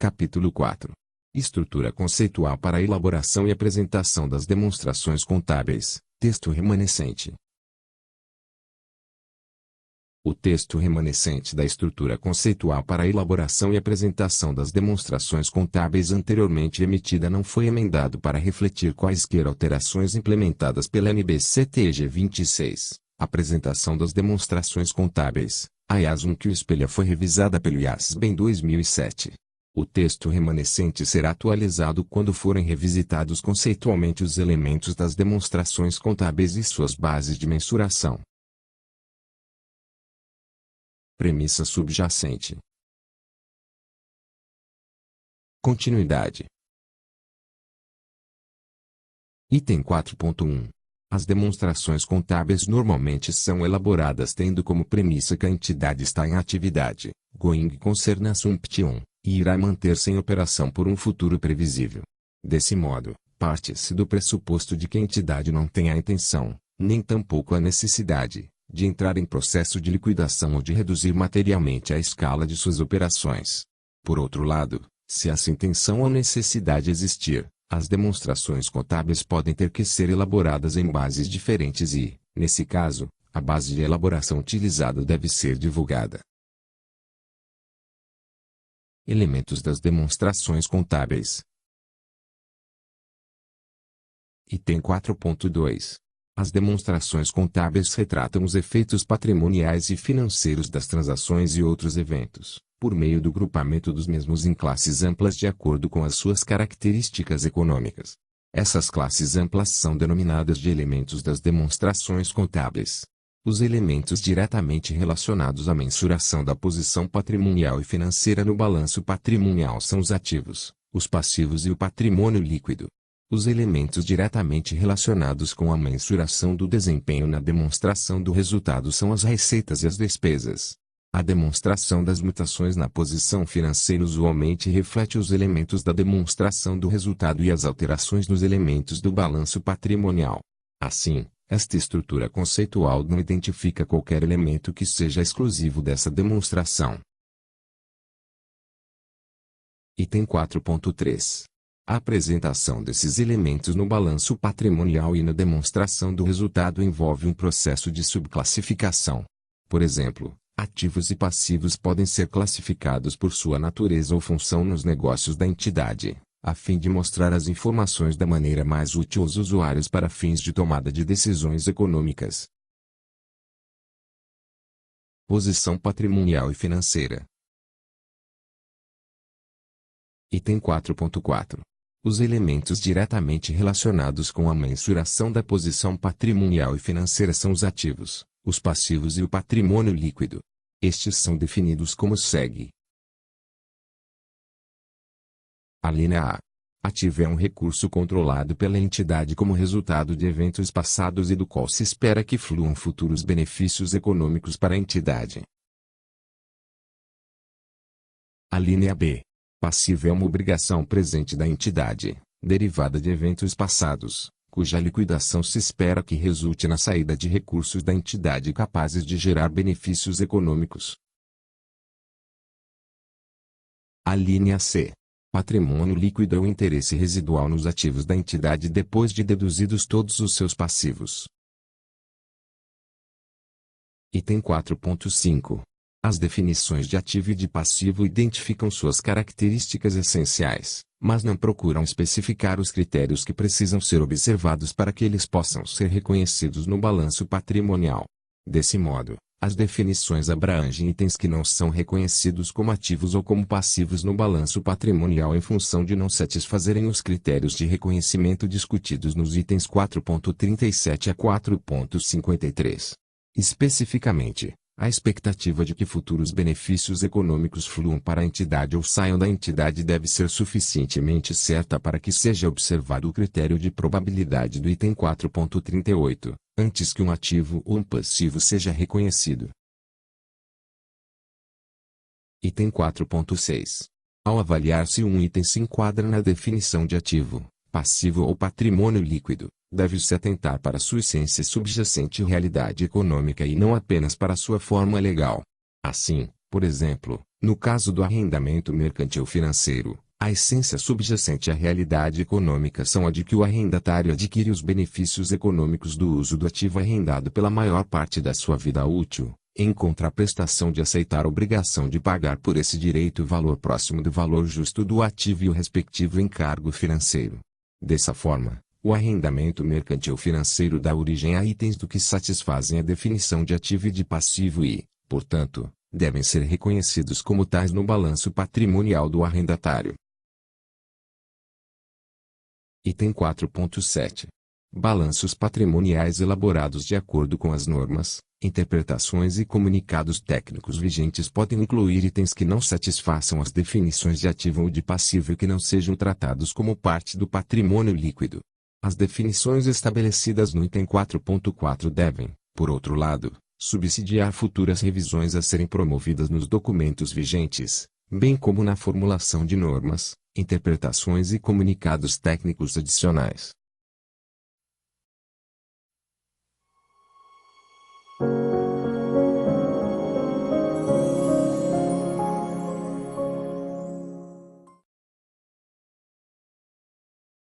Capítulo 4. Estrutura conceitual para a elaboração e apresentação das demonstrações contábeis. Texto remanescente. O texto remanescente da estrutura conceitual para a elaboração e apresentação das demonstrações contábeis anteriormente emitida não foi emendado para refletir quaisquer alterações implementadas pela NBCTG 26. Apresentação das demonstrações contábeis. A IAS 1 que o espelha foi revisada pelo IASB em 2007. O texto remanescente será atualizado quando forem revisitados conceitualmente os elementos das demonstrações contábeis e suas bases de mensuração. Premissa subjacente. Continuidade. Item 4.1. As demonstrações contábeis normalmente são elaboradas tendo como premissa que a entidade está em atividade, going concern assumption, e irá manter-se em operação por um futuro previsível. Desse modo, parte-se do pressuposto de que a entidade não tem a intenção, nem tampouco a necessidade, de entrar em processo de liquidação ou de reduzir materialmente a escala de suas operações. Por outro lado, se essa intenção ou necessidade existir, as demonstrações contábeis podem ter que ser elaboradas em bases diferentes e, nesse caso, a base de elaboração utilizada deve ser divulgada. Elementos das demonstrações contábeis. Item 4.2. As demonstrações contábeis retratam os efeitos patrimoniais e financeiros das transações e outros eventos, por meio do grupamento dos mesmos em classes amplas de acordo com as suas características econômicas. Essas classes amplas são denominadas de elementos das demonstrações contábeis. Os elementos diretamente relacionados à mensuração da posição patrimonial e financeira no balanço patrimonial são os ativos, os passivos e o patrimônio líquido. Os elementos diretamente relacionados com a mensuração do desempenho na demonstração do resultado são as receitas e as despesas. A demonstração das mutações na posição financeira usualmente reflete os elementos da demonstração do resultado e as alterações nos elementos do balanço patrimonial. Assim, esta estrutura conceitual não identifica qualquer elemento que seja exclusivo dessa demonstração. Item 4.3. A apresentação desses elementos no balanço patrimonial e na demonstração do resultado envolve um processo de subclassificação. Por exemplo, ativos e passivos podem ser classificados por sua natureza ou função nos negócios da entidade, a fim de mostrar as informações da maneira mais útil aos usuários para fins de tomada de decisões econômicas. Posição patrimonial e financeira. Item 4.4. Os elementos diretamente relacionados com a mensuração da posição patrimonial e financeira são os ativos, os passivos e o patrimônio líquido. Estes são definidos como segue. A linha A. Ativo é um recurso controlado pela entidade como resultado de eventos passados e do qual se espera que fluam futuros benefícios econômicos para a entidade. A linha B. Passivo é uma obrigação presente da entidade, derivada de eventos passados, cuja liquidação se espera que resulte na saída de recursos da entidade capazes de gerar benefícios econômicos. A linha C. Patrimônio líquido é o interesse residual nos ativos da entidade depois de deduzidos todos os seus passivos. Item 4.5. As definições de ativo e de passivo identificam suas características essenciais, mas não procuram especificar os critérios que precisam ser observados para que eles possam ser reconhecidos no balanço patrimonial. Desse modo, as definições abrangem itens que não são reconhecidos como ativos ou como passivos no balanço patrimonial em função de não satisfazerem os critérios de reconhecimento discutidos nos itens 4.37 a 4.53. Especificamente, a expectativa de que futuros benefícios econômicos fluam para a entidade ou saiam da entidade deve ser suficientemente certa para que seja observado o critério de probabilidade do item 4.38, antes que um ativo ou um passivo seja reconhecido. Item 4.6. Ao avaliar se um item se enquadra na definição de ativo, passivo ou patrimônio líquido, deve-se atentar para sua essência subjacente e realidade econômica e não apenas para sua forma legal. Assim, por exemplo, No caso do arrendamento mercantil financeiro, a essência subjacente à realidade econômica são a de que o arrendatário adquire os benefícios econômicos do uso do ativo arrendado pela maior parte da sua vida útil, em contraprestação de aceitar a obrigação de pagar por esse direito o valor próximo do valor justo do ativo e o respectivo encargo financeiro. Dessa forma, o arrendamento mercantil financeiro dá origem a itens do que satisfazem a definição de ativo e de passivo e, portanto, devem ser reconhecidos como tais no balanço patrimonial do arrendatário. Item 4.7. Balanços patrimoniais elaborados de acordo com as normas, interpretações e comunicados técnicos vigentes podem incluir itens que não satisfaçam as definições de ativo ou de passivo e que não sejam tratados como parte do patrimônio líquido. As definições estabelecidas no item 4.4 devem, por outro lado, subsidiar futuras revisões a serem promovidas nos documentos vigentes, bem como na formulação de normas, interpretações e comunicados técnicos adicionais.